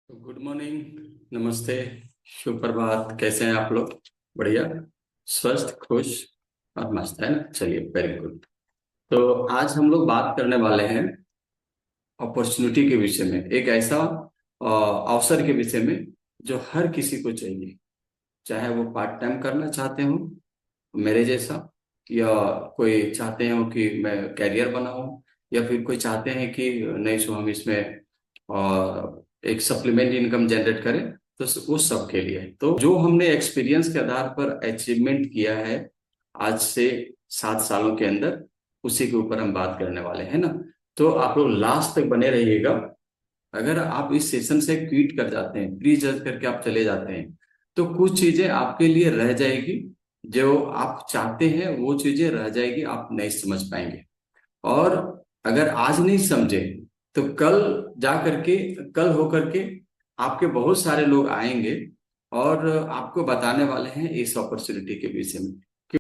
Good morning. नमस्ते। शुभ प्रभात। कैसे हैं आप लोग? बढ़िया। स्वस्थ, खुश और मस्त है ना? चलिए, वेरी गुड। तो आज हम लोग बात करने वाले हैं अपॉर्चुनिटी के विषय में, एक ऐसा अवसर के विषय में जो हर किसी को चाहिए। चाहे वो पार्ट टाइम करना चाहते हो मेरे जैसा, या कोई चाहते हो कि मैं कैरियर बनाऊं, या फिर कोई चाहते हैं कि नहीं सो हम इसमें एक सप्लीमेंट इनकम जनरेट करें। तो उस सब के लिए तो जो हमने एक्सपीरियंस के आधार पर अचीवमेंट किया है आज से 7 सालों के अंदर, उसी के ऊपर हम बात करने वाले हैं ना। तो आप लोग लास्ट तक बने रहिएगा। अगर आप इस सेशन से क्विट कर जाते हैं, प्री जज करके आप चले जाते हैं, तो कुछ चीजें आपके लिए रह जाएगी। जो आप चाहते हैं वो चीजें रह जाएगी, आप नहीं समझ पाएंगे। और अगर आज नहीं समझे तो कल जा करके, कल हो करके आपके बहुत सारे लोग आएंगे और आपको बताने वाले हैं इस अपॉर्चुनिटी के विषय में।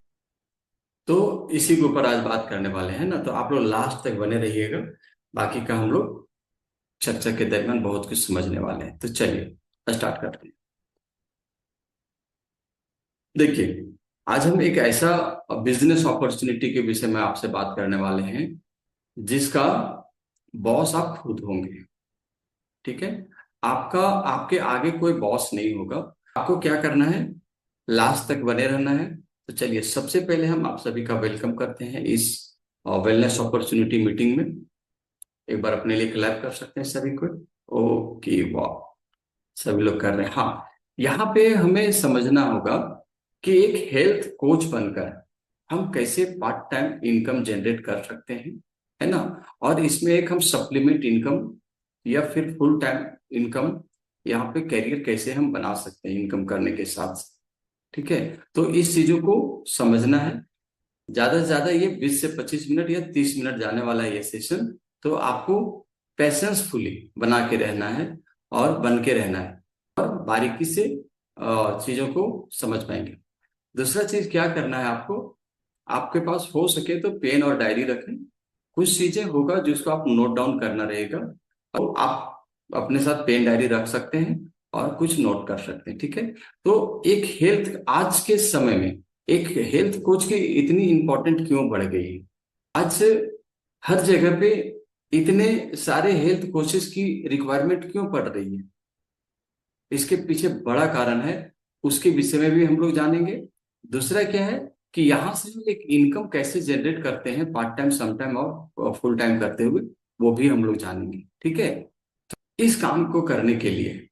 तो इसी के ऊपर आज बात करने वाले हैं ना, तो आप लोग लास्ट तक बने रहिएगा। बाकी का हम लोग चर्चा के दरमियान बहुत कुछ समझने वाले हैं। तो चलिए स्टार्ट करते हैं। देखिए, आज हम एक ऐसा बिजनेस अपॉर्चुनिटी के विषय में आपसे बात करने वाले हैं जिसका बॉस आप खुद होंगे। ठीक है? आपका आपके आगे कोई बॉस नहीं होगा। आपको क्या करना है? लास्ट तक बने रहना है। तो चलिए, सबसे पहले हम आप सभी का वेलकम करते हैं इस वेलनेस अपॉर्चुनिटी मीटिंग में। एक बार अपने लिए क्लैप कर सकते हैं सभी को। ओके, वाह, सभी लोग कर रहे हैं। हाँ, यहाँ पे हमें समझना होगा कि एक हेल्थ कोच बनकर हम कैसे पार्ट टाइम इनकम जनरेट कर सकते हैं, है ना। और इसमें एक हम सप्लीमेंट इनकम या फिर फुल टाइम इनकम, यहाँ पे करियर कैसे हम बना सकते हैं इनकम करने के साथ साथ। ठीक है? तो इस चीजों को समझना है। ज्यादा से ज्यादा ये 20 से 25 मिनट या 30 मिनट जाने वाला है ये सेशन। तो आपको पैशंसफुली बना के रहना है और बन के रहना है, और बारीकी से चीजों को समझ पाएंगे। दूसरा चीज क्या करना है आपको, आपके पास हो सके तो पेन और डायरी रखें। कुछ चीजें होगा जिसको आप नोट डाउन करना रहेगा, और आप अपने साथ पेन डायरी रख सकते हैं और कुछ नोट कर सकते हैं। ठीक है? तो एक हेल्थ आज के समय में, एक हेल्थ कोच की इतनी इंपॉर्टेंट क्यों बढ़ गई है? आज हर जगह पे इतने सारे हेल्थ कोचेस की रिक्वायरमेंट क्यों पड़ रही है? इसके पीछे बड़ा कारण है, उसके विषय में भी हम लोग जानेंगे। दूसरा क्या है कि यहाँ से हम एक इनकम कैसे जनरेट करते हैं, पार्ट टाइम, सम टाइम और फुल टाइम करते हुए, वो भी हम लोग जानेंगे। ठीक है? इस काम को करने के लिए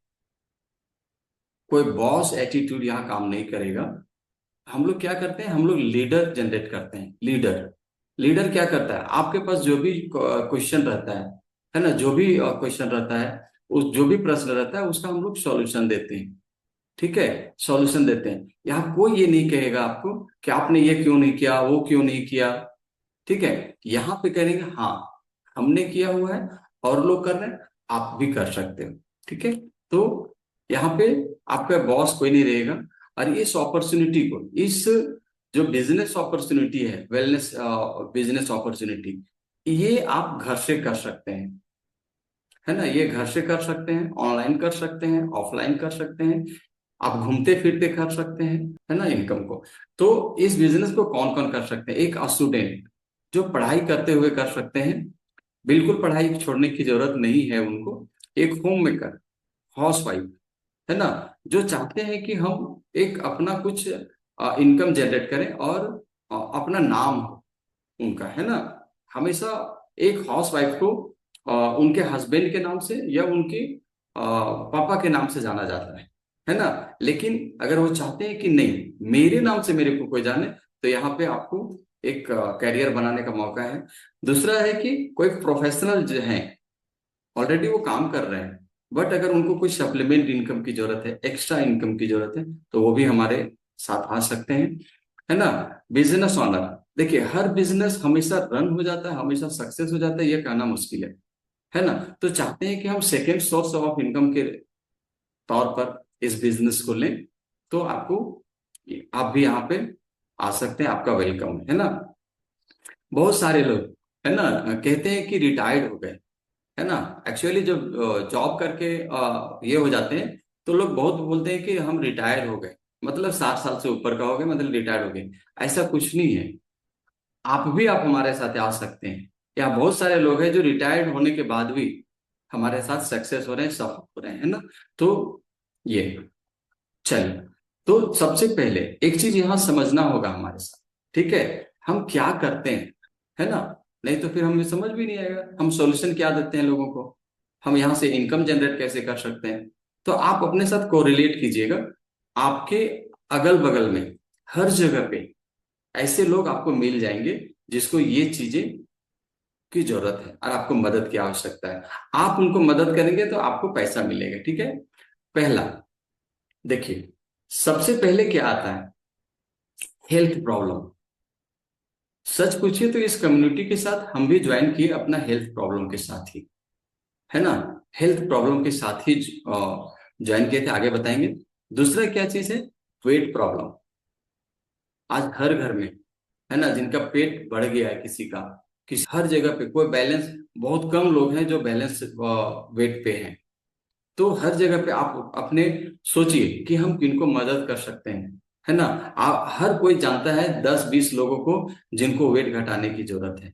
कोई बॉस एटीट्यूड यहाँ काम नहीं करेगा। हम लोग क्या करते हैं, हम लोग लीडर जनरेट करते हैं। लीडर लीडर क्या करता है, आपके पास जो भी क्वेश्चन रहता है ना, जो भी क्वेश्चन रहता है, उस जो भी प्रश्न रहता है उसका हम लोग सॉल्यूशन देते हैं। ठीक है? सॉल्यूशन देते हैं। यहाँ कोई ये नहीं कहेगा आपको कि आपने ये क्यों नहीं किया, वो क्यों नहीं किया। ठीक है? यहाँ पे कहेंगे हाँ, हमने किया हुआ है और लोग कर रहे हैं, आप भी कर सकते हो। ठीक है? तो यहाँ पे आपका बॉस कोई नहीं रहेगा। और इस अपॉर्चुनिटी को, इस जो बिजनेस अपॉर्चुनिटी है, वेलनेस बिजनेस अपॉर्चुनिटी, ये आप घर से कर सकते हैं, है ना। ये घर से कर सकते हैं, ऑनलाइन कर सकते हैं, ऑफलाइन कर सकते हैं, आप घूमते फिरते कर सकते हैं, है ना, इनकम को। तो इस बिजनेस को कौन कौन कर सकते हैं? एक स्टूडेंट जो पढ़ाई करते हुए कर सकते हैं, बिल्कुल पढ़ाई छोड़ने की जरूरत नहीं है उनको। एक होम मेकर, हाउस वाइफ, है ना, जो चाहते हैं कि हम एक अपना कुछ इनकम जनरेट करें और अपना नाम हो उनका, है ना। हमेशा एक हाउस वाइफ को उनके हस्बैंड के नाम से या उनके पापा के नाम से जाना जाता है ना। लेकिन अगर वो चाहते हैं कि नहीं, मेरे नाम से मेरे को कोई जाने, तो यहाँ पे आपको एक कैरियर बनाने का मौका है। दूसरा है कि कोई प्रोफेशनल जो है, ऑलरेडी वो काम कर रहे हैं, बट अगर उनको कोई सप्लीमेंट इनकम की जरूरत है, एक्स्ट्रा इनकम की जरूरत है, तो वो भी हमारे साथ आ सकते हैं, है ना। बिजनेस ऑनर, देखिए हर बिजनेस हमेशा रन हो जाता है, हमेशा सक्सेस हो जाता है, ये कहना मुश्किल है ना। तो चाहते हैं कि हम सेकेंड सोर्स ऑफ इनकम के तौर पर इस बिजनेस को लें, तो आपको, आप भी यहाँ पे आ सकते हैं, आपका वेलकम है ना। बहुत सारे लोग, है ना, कहते हैं कि रिटायर्ड हो गए, है ना। एक्चुअली जब जॉब करके ये हो जाते हैं तो लोग बहुत बोलते हैं कि हम रिटायर हो गए, मतलब 60 साल से ऊपर का हो गए मतलब रिटायर हो गए। ऐसा कुछ नहीं है। आप हमारे साथ आ सकते हैं। यहाँ बहुत सारे लोग हैं जो रिटायर्ड होने के बाद भी हमारे साथ सक्सेस हो रहे हैं, सफल हो रहे हैं, है ना। तो ये चलिए, तो सबसे पहले एक चीज यहाँ समझना होगा हमारे साथ, ठीक है। हम क्या करते हैं, है ना। नहीं तो फिर हमें समझ भी नहीं आएगा हम सॉल्यूशन क्या देते हैं लोगों को, हम यहाँ से इनकम जनरेट कैसे कर सकते हैं। तो आप अपने साथ कोरिलेट कीजिएगा। आपके अगल बगल में हर जगह पे ऐसे लोग आपको मिल जाएंगे जिसको ये चीजें की जरूरत है और आपको मदद की आवश्यकता है। आप उनको मदद करेंगे तो आपको पैसा मिलेगा, ठीक है। पहला, देखिए, सबसे पहले क्या आता है, हेल्थ प्रॉब्लम। सच पूछिए तो इस कम्युनिटी के साथ हम भी ज्वाइन किए अपना हेल्थ प्रॉब्लम के साथ ही, है ना। हेल्थ प्रॉब्लम के साथ ही ज्वाइन किए थे, आगे बताएंगे। दूसरा क्या चीज है, वेट प्रॉब्लम। आज हर घर में, है ना, जिनका पेट बढ़ गया है, किसी का, किसी हर जगह पे कोई बैलेंस, बहुत कम लोग हैं जो बैलेंस वेट पे हैं। तो हर जगह पे आप अपने सोचिए कि हम किनको मदद कर सकते हैं, है ना। आप हर कोई जानता है 10-20 लोगों को जिनको वेट घटाने की जरूरत है,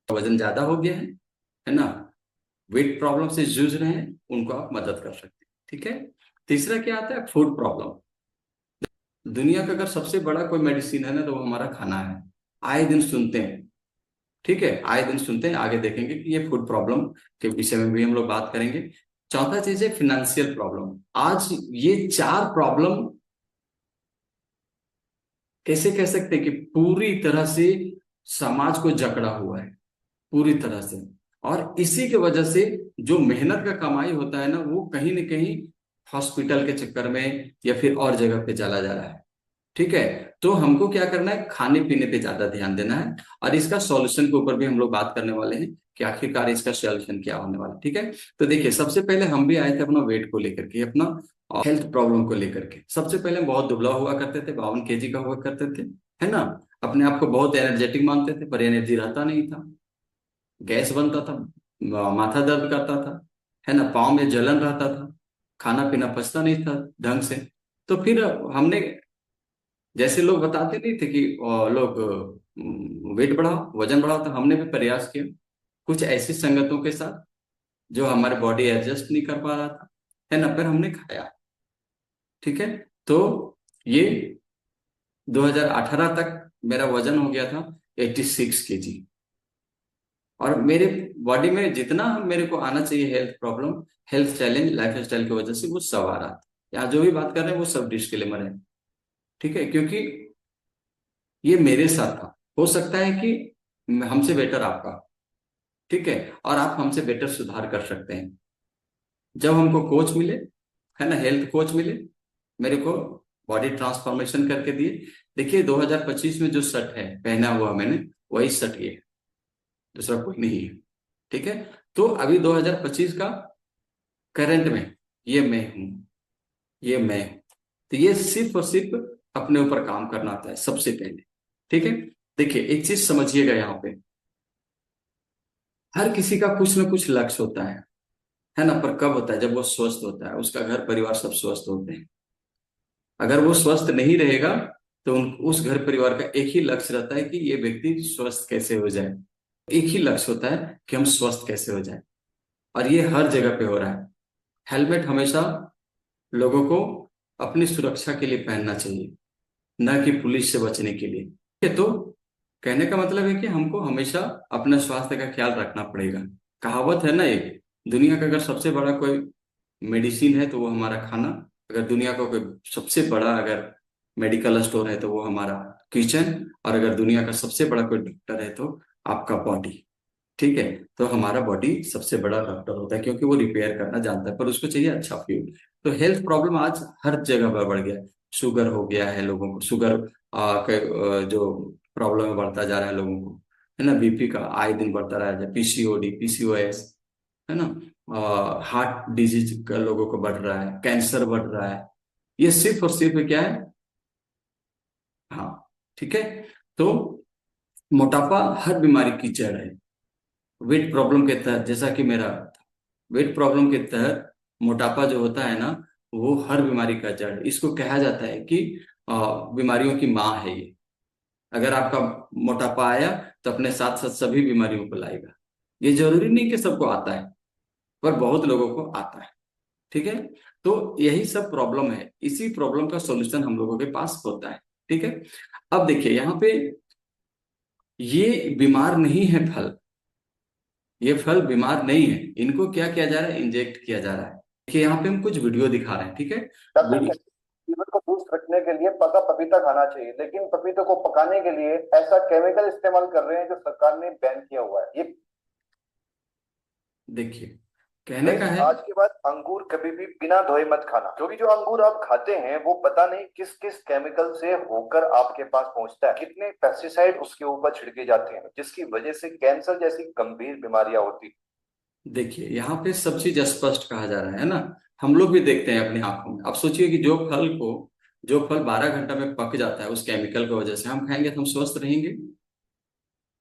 वजन ज्यादा हो गया है ना, वेट प्रॉब्लम से जूझ रहे हैं, उनको आप मदद कर सकते हैं, ठीक है। तीसरा क्या आता है, फूड प्रॉब्लम। दुनिया का अगर सबसे बड़ा कोई मेडिसिन है ना तो वो हमारा खाना है। आए दिन सुनते हैं, ठीक है, आए दिन सुनते हैं। आगे देखेंगे कि ये फूड प्रॉब्लम के विषय में भी हम लोग बात करेंगे। चौथा चीज है फिनेंशियल प्रॉब्लम। आज ये चार प्रॉब्लम कैसे कह सकते हैं कि पूरी तरह से समाज को जकड़ा हुआ है, पूरी तरह से। और इसी की वजह से जो मेहनत का कमाई होता है ना, वो कहीं ना कहीं हॉस्पिटल के चक्कर में या फिर और जगह पे चला जा रहा है, ठीक है। तो हमको क्या करना है, खाने पीने पे ज्यादा ध्यान देना है। और इसका सॉल्यूशन के ऊपर भी हम लोग बात करने वाले हैं कि आखिरकार इसका सॉल्यूशन क्या होने वाला है, ठीक है। तो देखिए, सबसे पहले हम भी आए थे अपना वेट को लेकर के, अपना हेल्थ प्रॉब्लम को लेकर के। सबसे पहले हम बहुत दुबला हुआ करते थे, 52 kg का हुआ करते थे, है ना। अपने आप को बहुत एनर्जेटिक मानते थे, पर एनर्जी रहता नहीं था, गैस बनता था, माथा दर्द करता था, है ना, पाँव में जलन रहता था, खाना पीना पचता नहीं था ढंग से। तो फिर हमने, जैसे लोग बताते नहीं थे कि लोग वेट बढ़ाओ, वजन बढ़ाओ, तो हमने भी प्रयास किया कुछ ऐसी संगतों के साथ जो हमारे बॉडी एडजस्ट नहीं कर पा रहा था, है ना। फिर हमने खाया, ठीक है। तो ये 2018 तक मेरा वजन हो गया था 86 kg। और मेरे बॉडी में जितना मेरे को आना चाहिए health problem, health challenge, life style की वजह से वो सब आ रहा था। यहाँ जो भी बात कर रहे हैं वो सब डिस्क्लेमर है, ठीक है। क्योंकि ये मेरे साथ था, हो सकता है कि हमसे बेटर आपका, ठीक है, और आप हमसे बेटर सुधार कर सकते हैं। जब हमको कोच मिले, है ना, हेल्थ कोच मिले, मेरे को बॉडी ट्रांसफॉर्मेशन करके दिए। देखिए, 2025 में जो शर्ट है पहना हुआ मैंने, वही शर्ट ये है, दूसरा कोई नहीं है, ठीक है। तो अभी 2025 का करंट में ये मैं हूं, ये मैं हूं। तो ये सिर्फ और सिर्फ अपने ऊपर काम करना आता है सबसे पहले, ठीक है। देखिए, एक चीज समझिएगा यहाँ पे, हर किसी का कुछ ना कुछ लक्ष्य होता है ना। पर कब होता है, जब वो स्वस्थ होता है, उसका घर परिवार सब स्वस्थ होते हैं। अगर वो स्वस्थ नहीं रहेगा तो उस घर परिवार का एक ही लक्ष्य रहता है कि ये व्यक्ति स्वस्थ कैसे हो जाए। एक ही लक्ष्य होता है कि हम स्वस्थ कैसे हो जाए। और ये हर जगह पे हो रहा है। हेलमेट हमेशा लोगों को अपनी सुरक्षा के लिए पहनना चाहिए, न कि पुलिस से बचने के लिए, ठीक है। तो कहने का मतलब है कि हमको हमेशा अपने स्वास्थ्य का ख्याल रखना पड़ेगा। कहावत है ना एक, दुनिया का अगर सबसे बड़ा कोई मेडिसिन है तो वो हमारा खाना, अगर दुनिया का कोई सबसे बड़ा अगर मेडिकल स्टोर है तो वो हमारा किचन, और अगर दुनिया का सबसे बड़ा कोई डॉक्टर है तो आपका बॉडी, ठीक है। तो हमारा बॉडी सबसे बड़ा डॉक्टर होता है क्योंकि वो रिपेयर करना जानता है, पर उसको चाहिए अच्छा फ्यूल। तो हेल्थ प्रॉब्लम आज हर जगह पर बढ़ गया है। शुगर हो गया है लोगों को, शुगर जो प्रॉब्लम है बढ़ता जा रहा है लोगों को, है ना। बीपी का आए दिन बढ़ता रहा है, पीसीओडी, पीसीओएस, है ना। हार्ट डिजीज का लोगों को बढ़ रहा है, कैंसर बढ़ रहा है। ये सिर्फ और सिर्फ क्या है, हाँ, ठीक है। तो मोटापा हर बीमारी की जड़ है। वेट प्रॉब्लम के तहत, जैसा कि मेरा था, वेट प्रॉब्लम के तहत मोटापा जो होता है ना, वो हर बीमारी का जड़, इसको कहा जाता है कि बीमारियों की माँ है ये। अगर आपका मोटापा आया तो अपने साथ साथ सभी बीमारियों को लाएगा। ये जरूरी नहीं कि सबको आता है, पर बहुत लोगों को आता है। ठीक है, तो यही सब प्रॉब्लम है, इसी प्रॉब्लम का सॉल्यूशन हम लोगों के पास होता है। ठीक है, अब देखिए यहाँ पे ये बीमार नहीं है फल, ये फल बीमार नहीं है, इनको क्या किया जा रहा है, इंजेक्ट किया जा रहा है। देखिए यहाँ पे हम कुछ वीडियो दिखा रहे हैं। ठीक है, डॉक्टर वीडियो। कहते हैं लीवर को दुरुस्त रखने के लिए पका पपीता खाना चाहिए, लेकिन पपीते को पकाने के लिए ऐसा केमिकल इस्तेमाल कर रहे हैं जो सरकार ने बैन किया हुआ है। ये देखिए कहने का गाइस, है, आज के बाद अंगूर कभी भी बिना धोए मत खाना, क्योंकि जो अंगूर आप खाते हैं वो पता नहीं किस किस केमिकल से होकर आपके पास पहुंचता है, कितने पेस्टिसाइड उसके ऊपर छिड़के जाते हैं, जिसकी वजह से कैंसर जैसी गंभीर बीमारियां होती हैं। देखिए यहाँ पे सब चीज स्पष्ट कहा जा रहा है ना, हम लोग भी देखते हैं अपनी आंखों में। अब सोचिए कि जो फल 12 घंटा में पक जाता है उस केमिकल की वजह से, हम खाएंगे तो हम स्वस्थ रहेंगे?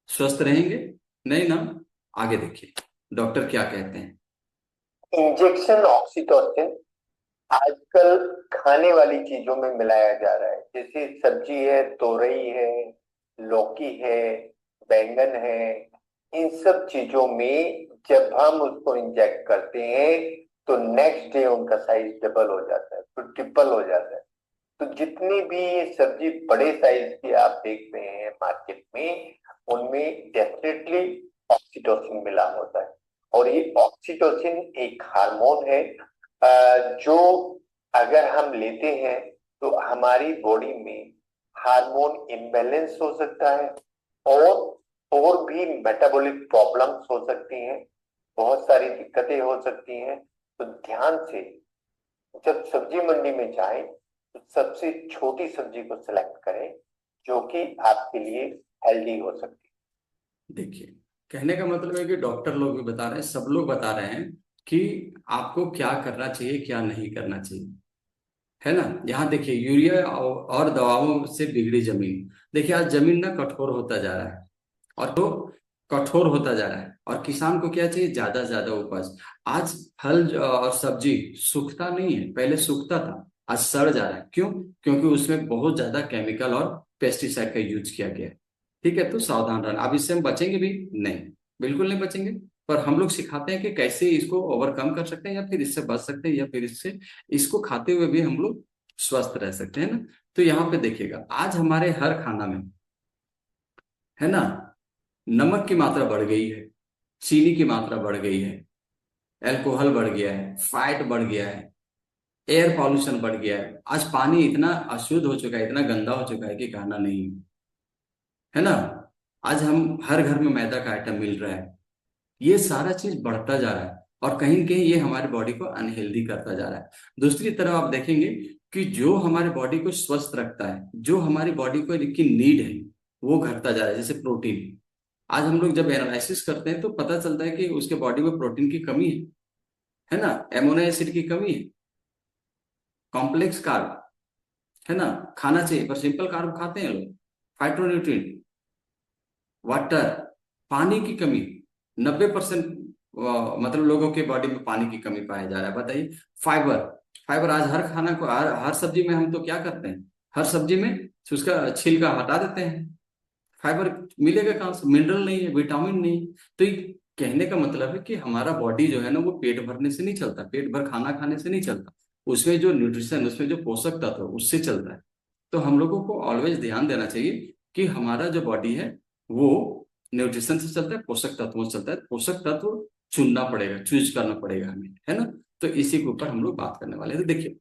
स्वस्थ रहेंगे? नहीं ना। आगे देखिए डॉक्टर क्या कहते हैं। इंजेक्शन ऑक्सीटोसिन आजकल खाने वाली चीजों में मिलाया जा रहा है, जैसे सब्जी है, तोरई है, लौकी है, बैंगन है। इन सब चीजों में जब हम उसको इंजेक्ट करते हैं तो नेक्स्ट डे उनका साइज डबल हो जाता है, तो ट्रिपल हो जाता है। तो जितनी भी सब्जी बड़े साइज की आप देख रहे हैं मार्केट में, उनमें डेफिनेटली ऑक्सीटोसिन मिला होता है। और ये ऑक्सीटोसिन एक हार्मोन है जो अगर हम लेते हैं तो हमारी बॉडी में हार्मोन इम्बैलेंस हो सकता है, और भी मेटाबॉलिक प्रॉब्लम्स हो सकती हैं, बहुत सारी दिक्कतें हो सकती हैं। तो ध्यान से जब सब्जी मंडी में जाएं तो सबसे छोटी सब्जी को सिलेक्ट करें जो कि आपके लिए हेल्दी हो सकती देखिए कहने का मतलब है कि डॉक्टर लोग भी बता रहे हैं, सब लोग बता रहे हैं कि आपको क्या करना चाहिए क्या नहीं करना चाहिए, है ना। यहाँ देखिए यूरिया और दवाओं से बिगड़ी जमीन। देखिए आज जमीन ना कठोर होता जा रहा है, और तो कठोर होता जा रहा है, और किसान को क्या चाहिए, ज्यादा से ज्यादा उपज। आज फल और सब्जी सूखता नहीं है, पहले सूखता था, आज सड़ जा रहा है। क्यों? क्योंकि उसमें बहुत ज्यादा केमिकल और पेस्टिसाइड का यूज किया गया है। ठीक है, तो सावधान रहना। अब इससे हम बचेंगे भी नहीं, बिल्कुल नहीं बचेंगे। पर हम लोग सिखाते हैं कि कैसे इसको ओवरकम कर सकते हैं, या फिर इससे बच सकते हैं, या फिर इससे इसको खाते हुए भी हम लोग स्वस्थ रह सकते हैं ना। तो यहाँ पे देखिएगा आज हमारे हर खाना में, है ना, नमक की मात्रा बढ़ गई है, चीनी की मात्रा बढ़ गई है, अल्कोहल बढ़ गया है, फैट बढ़ गया है, एयर पॉल्यूशन बढ़ गया है। आज पानी इतना अशुद्ध हो चुका है, इतना गंदा हो चुका है कि कहना नहीं, है ना। आज हम हर घर में मैदा का आइटम मिल रहा है। ये सारा चीज बढ़ता जा रहा है, और कहीं न कहीं ये हमारी बॉडी को अनहेल्दी करता जा रहा है। दूसरी तरफ आप देखेंगे कि जो हमारे बॉडी को स्वस्थ रखता है, जो हमारी बॉडी को की नीड है, वो घटता जा रहा है, जैसे प्रोटीन। आज हम लोग जब एनालिसिस करते हैं तो पता चलता है कि उसके बॉडी में प्रोटीन की कमी है ना, एमोनो एसिड की कमी है, कॉम्प्लेक्स कार्ब, है ना, खाना चाहिए, पर सिंपल कार्ब खाते हैं लोग। फाइटोन्यूट्रिएंट, वाटर, पानी की कमी, 90% मतलब लोगों के बॉडी में पानी की कमी पाया जा रहा है। बताइए, फाइबर, फाइबर आज हर खाना को, हर सब्जी में हम तो क्या करते हैं, हर सब्जी में उसका छिलका हटा देते हैं। फाइबर मिलेगा कहाँ से? मिनरल नहीं है, विटामिन नहीं है। तो ये कहने का मतलब है कि हमारा बॉडी जो है ना, वो पेट भरने से नहीं चलता, पेट भर खाना खाने से नहीं चलता, उसमें जो न्यूट्रिशन, उसमें जो पोषक तत्व है, उससे चलता है। तो हम लोगों को ऑलवेज ध्यान देना चाहिए कि हमारा जो बॉडी है वो न्यूट्रिशन से चलता है, पोषक तत्वों से चलता है। पोषक तत्व चुनना पड़ेगा, चूज करना पड़ेगा हमें, है ना। तो इसी के ऊपर हम लोग बात करने वाले हैं। तो देखिए